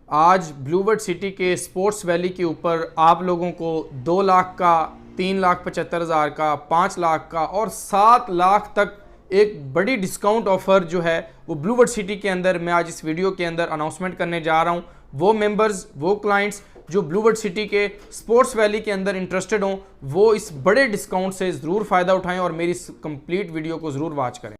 आज ब्लूवर्ड सिटी के sports valley के ऊपर आप लोगों को 2 लाख का, 3,75,000 का, 5 लाख का और 7 लाख तक एक बड़ी डिस्काउंट ऑफर जो है वो ब्लूवर्ड सिटी के अंदर मैं आज इस वीडियो के अंदर अनाउंसमेंट करने जा रहा हूं। वो मेंबर्स, वो क्लाइंट्स जो ब्लूवर्ड सिटी के स्पोर्ट्स वैली के अंदर इंटरेस्टेड हों, वो इस बड़े डिस्काउंट से ज़रूर फ़ायदा उठाएं और मेरी इस कंप्लीट वीडियो को ज़रूर वॉच करें।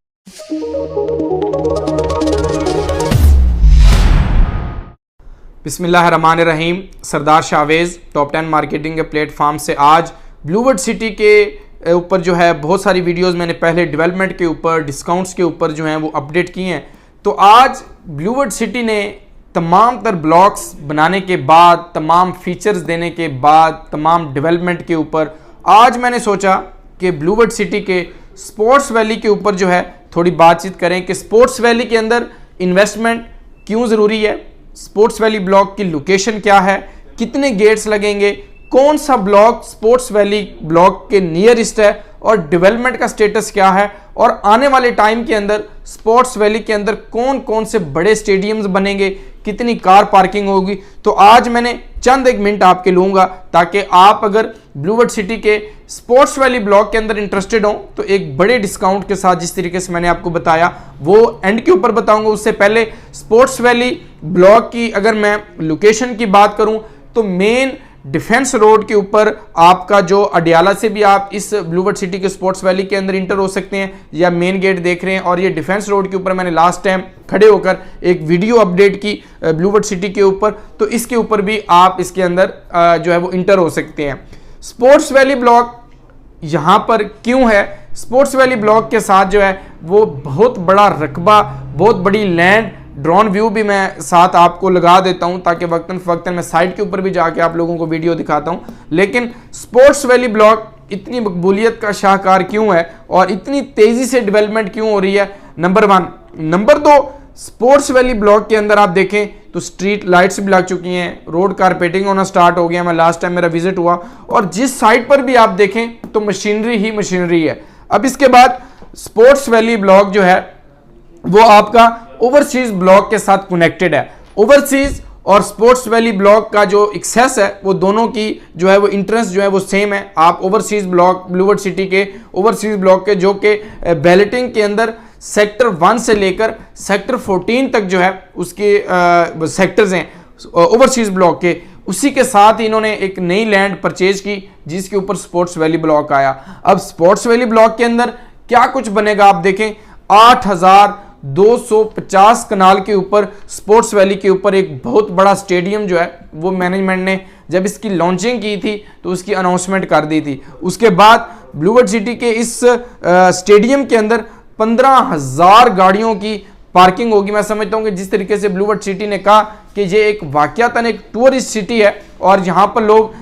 बिस्मिल्लाहिर्रहमानिर्रहीम। सरदार शावेज़ टॉप 10 मार्केटिंग के प्लेटफॉर्म से आज ब्लूवर्ड सिटी के ऊपर जो है बहुत सारी वीडियोस मैंने पहले डेवलपमेंट के ऊपर, डिस्काउंट्स के ऊपर जो हैं वो अपडेट किए हैं। तो आज ब्लूवर्ड सिटी ने तमाम तर ब्लॉक्स बनाने के बाद, तमाम फीचर्स देने के बाद, तमाम डेवलपमेंट के ऊपर आज मैंने सोचा कि ब्लूवर्ड सिटी के स्पोर्ट्स वैली के ऊपर जो है थोड़ी बातचीत करें कि स्पोर्ट्स वैली के अंदर इन्वेस्टमेंट क्यों ज़रूरी है, स्पोर्ट्स वैली ब्लॉक की लोकेशन क्या है, कितने गेट्स लगेंगे, कौन सा ब्लॉक स्पोर्ट्स वैली ब्लॉक के नियरेस्ट है और डेवलपमेंट का स्टेटस क्या है, और आने वाले टाइम के अंदर स्पोर्ट्स वैली के अंदर कौन कौन से बड़े स्टेडियम्स बनेंगे, कितनी कार पार्किंग होगी। तो आज मैंने चंद एक मिनट आपके लूँगा ताकि आप अगर ब्लूवर्ड सिटी के स्पोर्ट्स वैली ब्लॉक के अंदर इंटरेस्टेड हो तो एक बड़े डिस्काउंट के साथ, जिस तरीके से मैंने आपको बताया वो एंड के ऊपर बताऊंगा। उससे पहले स्पोर्ट्स वैली ब्लॉक की अगर मैं लोकेशन की बात करूं तो मेन डिफेंस रोड के ऊपर आपका जो अडियाला से भी आप इस ब्लूवर्ड सिटी के स्पोर्ट्स वैली के अंदर इंटर हो सकते हैं, या मेन गेट देख रहे हैं। और ये डिफेंस रोड के ऊपर मैंने लास्ट टाइम खड़े होकर एक वीडियो अपडेट की ब्लूवर्ड सिटी के ऊपर, तो इसके ऊपर भी आप इसके अंदर जो है वो इंटर हो सकते हैं। स्पोर्ट्स वैली ब्लॉक यहाँ पर क्यों है? स्पोर्ट्स वैली ब्लॉक के साथ जो है वो बहुत बड़ा रकबा, बहुत बड़ी लैंड, ड्रोन व्यू भी मैं साथ आपको लगा देता हूं ताकि वक्तन फवक्तन मैं साइट के ऊपर भी जाके आप लोगों को वीडियो दिखाता हूं। लेकिन स्पोर्ट्स वैली ब्लॉक इतनी मकबूलियत का शाहकार क्यों है और इतनी तेजी से डेवलपमेंट क्यों हो रही है? Number 1। Number 2, sports valley block के अंदर आप देखें तो स्ट्रीट लाइट्स भी लग चुकी हैं, रोड कारपेटिंग होना स्टार्ट हो गया। मैं लास्ट टाइम मेरा विजिट हुआ और जिस साइट पर भी आप देखें तो मशीनरी ही मशीनरी है। अब इसके बाद स्पोर्ट्स वैली ब्लॉक जो है वो आपका ओवरसीज ब्लॉक के साथ कनेक्टेड है। ओवरसीज और स्पोर्ट्स वैली ब्लॉक का जो एक्सेस है वो दोनों की जो है वो इंट्रेंस जो है वो सेम है। आप ओवरसीज ब्लॉक, ब्लूवर्ड सिटी के ओवरसीज ब्लॉक के जो कि बैलेटिंग के अंदर सेक्टर 1 से लेकर सेक्टर 14 तक जो है उसके सेक्टर्स हैं ओवरसीज ब्लॉक के, उसी के साथ इन्होंने एक नई लैंड परचेज की जिसके ऊपर स्पोर्ट्स वैली ब्लॉक आया। अब स्पोर्ट्स वैली ब्लॉक के अंदर क्या कुछ बनेगा आप देखें। 8,250 कनाल के ऊपर स्पोर्ट्स वैली के ऊपर एक बहुत बड़ा स्टेडियम जो है वो मैनेजमेंट ने जब इसकी लॉन्चिंग की थी तो उसकी अनाउंसमेंट कर दी थी। उसके बाद ब्लूवर्ड सिटी के इस स्टेडियम के अंदर 15,000 गाड़ियों की पार्किंग होगी। मैं समझता हूं कि जिस तरीके से ब्लूवर्ड सिटी ने कहा कि ये एक वाकयातन एक टूरिस्ट सिटी है और यहाँ पर लोग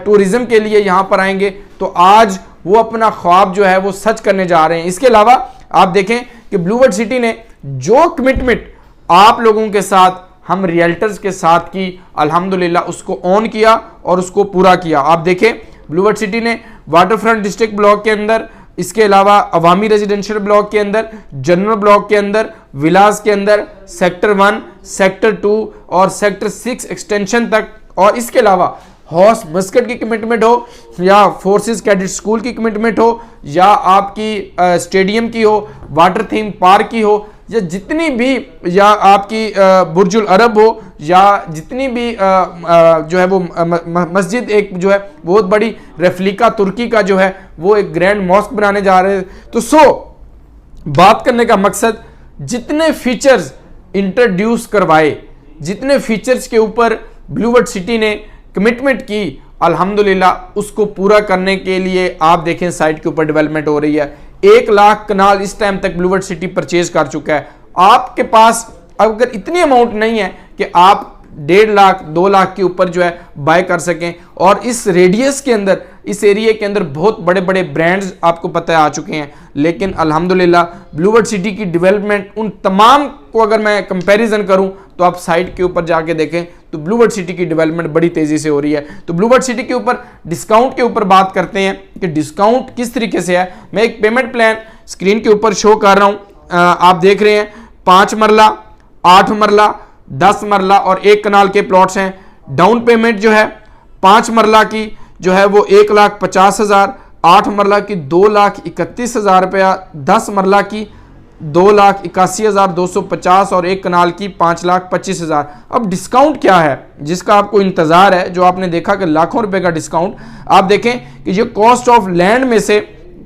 टूरिज्म के लिए यहाँ पर आएंगे, तो आज वो अपना ख्वाब जो है वो सच करने जा रहे हैं। इसके अलावा आप देखें कि ब्लूवर्ड सिटी ने जो कमिटमेंट आप लोगों के साथ, हम रियल्टर्स के साथ की, अल्हम्दुलिल्लाह उसको ऑन किया और उसको पूरा किया। आप देखें ब्लूवर्ड सिटी ने वाटरफ्रंट डिस्ट्रिक्ट ब्लॉक के अंदर, इसके अलावा अवामी रेजिडेंशियल ब्लॉक के अंदर, जनरल ब्लॉक के अंदर, विलास के अंदर, सेक्टर 1, सेक्टर 2 और सेक्टर 6 एक्सटेंशन तक, और इसके अलावा हॉर्स मस्कट की कमिटमेंट हो या फोर्सेस कैडेट स्कूल की कमिटमेंट हो या आपकी स्टेडियम की हो, वाटर थीम पार्क की हो, या जितनी भी, या आपकी बुर्जुल अरब हो, या जितनी भी जो है वो मस्जिद एक जो है बहुत बड़ी रेफ्लिका तुर्की का जो है वो एक ग्रैंड मॉस्क बनाने जा रहे हैं। तो बात करने का मकसद, जितने फीचर्स इंट्रोड्यूस करवाए, जितने फीचर्स के ऊपर ब्लूवर्ड सिटी ने कमिटमेंट की, अल्हम्दुलिल्लाह उसको पूरा करने के लिए आप देखें साइट के ऊपर डेवलपमेंट हो रही है। 1 लाख कनाल इस टाइम तक ब्लूवर्ड सिटी परचेज कर चुका है। आपके पास अगर इतनी अमाउंट नहीं है कि आप 1.5 लाख 2 लाख के ऊपर जो है बाय कर सकें, और इस रेडियस के अंदर, इस एरिया के अंदर बहुत बड़े बड़े ब्रांड्स आपको पता है आ चुके हैं, लेकिन अल्हम्दुलिल्लाह ब्लूवर्ड सिटी की डेवलपमेंट उन तमाम को अगर मैं कंपैरिजन करूं तो आप साइट के ऊपर जाके देखें तो ब्लूवर्ड सिटी की डेवलपमेंट बड़ी तेजी से हो रही है। तो ब्लूवर्ड सिटी के ऊपर डिस्काउंट के ऊपर बात करते हैं कि डिस्काउंट किस तरीके से है। मैं एक पेमेंट प्लान स्क्रीन के ऊपर शो कर रहा हूं, आप देख रहे हैं 5 मरला, 8 मरला, 10 मरला और 1 कनाल के प्लॉट्स हैं। डाउन पेमेंट जो है 5 मरला की जो है वो 1,50,000, 8 मरला की 2,31,000 रुपया, 10 मरला की 2,81,250 और 1 कनाल की 5,25,000। अब डिस्काउंट क्या है जिसका आपको इंतजार है, जो आपने देखा कि लाखों रुपए का डिस्काउंट। आप देखें कि ये कॉस्ट ऑफ लैंड में से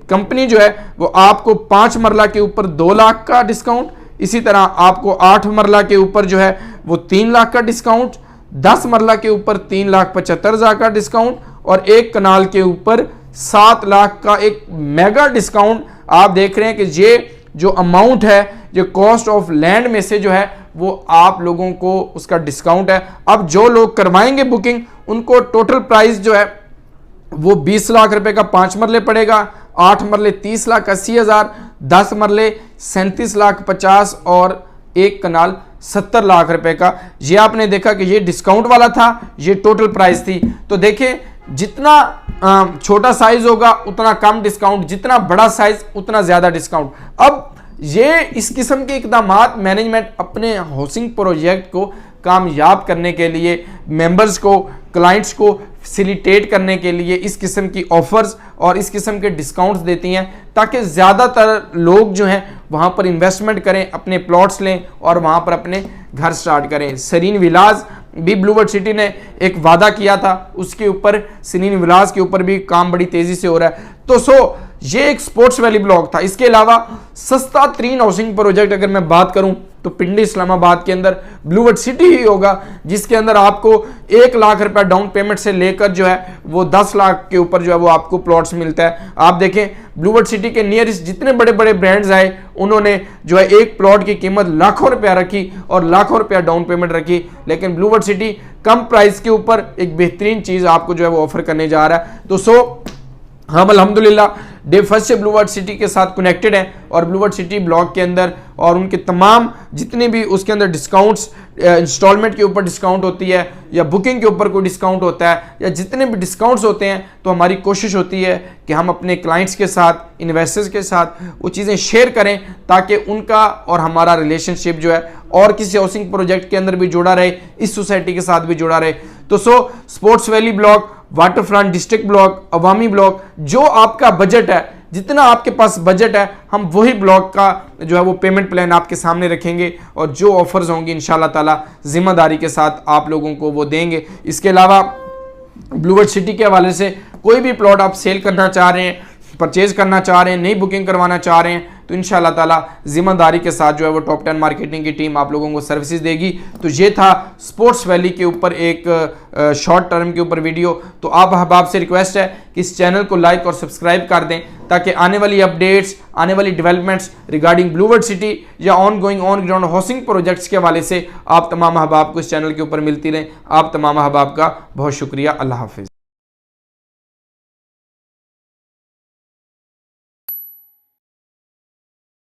कंपनी जो है वो आपको 5 मरला के ऊपर 2 लाख का डिस्काउंट, इसी तरह आपको 8 मरला के ऊपर जो है वो 3 लाख का डिस्काउंट, 10 मरला के ऊपर 3,75,000 का डिस्काउंट और 1 कनाल के ऊपर 7 लाख का एक मेगा डिस्काउंट। आप देख रहे हैं कि ये जो अमाउंट है, जो कॉस्ट ऑफ लैंड में से जो है वो आप लोगों को उसका डिस्काउंट है। अब जो लोग करवाएंगे बुकिंग उनको टोटल प्राइस जो है वो 20 लाख रुपए का 5 मरले पड़ेगा, 8 मरले 30,80,000, 10 मरले 37,50,000 और 1 कनाल 70 लाख रुपए का। ये आपने देखा कि ये डिस्काउंट वाला था, ये टोटल प्राइस थी। तो देखिए जितना छोटा साइज होगा उतना कम डिस्काउंट, जितना बड़ा साइज उतना ज्यादा डिस्काउंट। अब ये इस किस्म के इकदामात मैनेजमेंट अपने हाउसिंग प्रोजेक्ट को कामयाब करने के लिए, मेंबर्स को, क्लाइंट्स को फैसिलिटेट करने के लिए इस किस्म की ऑफर्स और इस किस्म के डिस्काउंट्स देती हैं ताकि ज़्यादातर लोग जो हैं वहाँ पर इन्वेस्टमेंट करें, अपने प्लॉट्स लें और वहाँ पर अपने घर स्टार्ट करें। सरीन विलाज भी ब्लूवर्ड सिटी ने एक वादा किया था, उसके ऊपर सरीन विलाज के ऊपर भी काम बड़ी तेज़ी से हो रहा है। तो ये एक स्पोर्ट्स वैली ब्लॉक था। इसके अलावा सस्ता तरीन हाउसिंग प्रोजेक्ट अगर मैं बात करूं तो पिंडी इस्लामाबाद के अंदर ब्लूवर्ड सिटी ही होगा, जिसके अंदर आपको 1 लाख रुपया डाउन पेमेंट से लेकर जो है वो 10 लाख के ऊपर जो है वो आपको प्लॉट्स मिलता है। आप देखें ब्लूवर्ड सिटी के नियरेस्ट जितने बड़े बड़े ब्रांड्स आए उन्होंने जो है एक प्लॉट की कीमत लाखों रुपया रखी और लाखों रुपया डाउन पेमेंट रखी, लेकिन ब्लूवर्ड सिटी कम प्राइस के ऊपर एक बेहतरीन चीज़ आपको जो है वो ऑफर करने जा रहा है। तो हम अल्हम्दुलिल्लाह डे फर्स्ट से ब्लूवर्ड सिटी के साथ कनेक्टेड हैं और ब्लूवर्ड सिटी ब्लॉक के अंदर और उनके तमाम जितने भी उसके अंदर डिस्काउंट्स, इंस्टॉलमेंट के ऊपर डिस्काउंट होती है या बुकिंग के ऊपर कोई डिस्काउंट होता है या जितने भी डिस्काउंट्स होते हैं, तो हमारी कोशिश होती है कि हम अपने क्लाइंट्स के साथ, इन्वेस्टर्स के साथ वो चीज़ें शेयर करें ताकि उनका और हमारा रिलेशनशिप जो है और किसी हाउसिंग प्रोजेक्ट के अंदर भी जुड़ा रहे, इस सोसाइटी के साथ भी जुड़ा रहे। तो sports valley block, water front district block, Awami block, जो आपका बजट है, जितना आपके पास बजट है, हम वही ब्लॉक का जो है वो पेमेंट प्लान आपके सामने रखेंगे और जो ऑफर्स होंगी इंशाल्लाह ताला जिम्मेदारी के साथ आप लोगों को वो देंगे। इसके अलावा ब्लूवर्ड सिटी के हवाले से कोई भी प्लॉट आप सेल करना चाह रहे हैं, परचेज करना चाह रहे हैं, नई बुकिंग करवाना चाह रहे हैं, तो इंशाल्लाह ताला जिम्मेदारी के साथ जो है वो टॉप 10 मार्केटिंग की टीम आप लोगों को सर्विसेज देगी। तो ये था स्पोर्ट्स वैली के ऊपर एक शॉर्ट टर्म के ऊपर वीडियो। तो आप अहबाब से रिक्वेस्ट है कि इस चैनल को लाइक और सब्सक्राइब कर दें ताकि आने वाली अपडेट्स, आने वाली डेवलपमेंट्स रिगार्डिंग ब्लूवर्ड सिटी या on going on ground housing projects के हवाले से आप तमाम अहबाब को इस चैनल के ऊपर मिलती रहें। आप तमाम अहबाब का बहुत शुक्रिया। अल्लाह हाफिज़।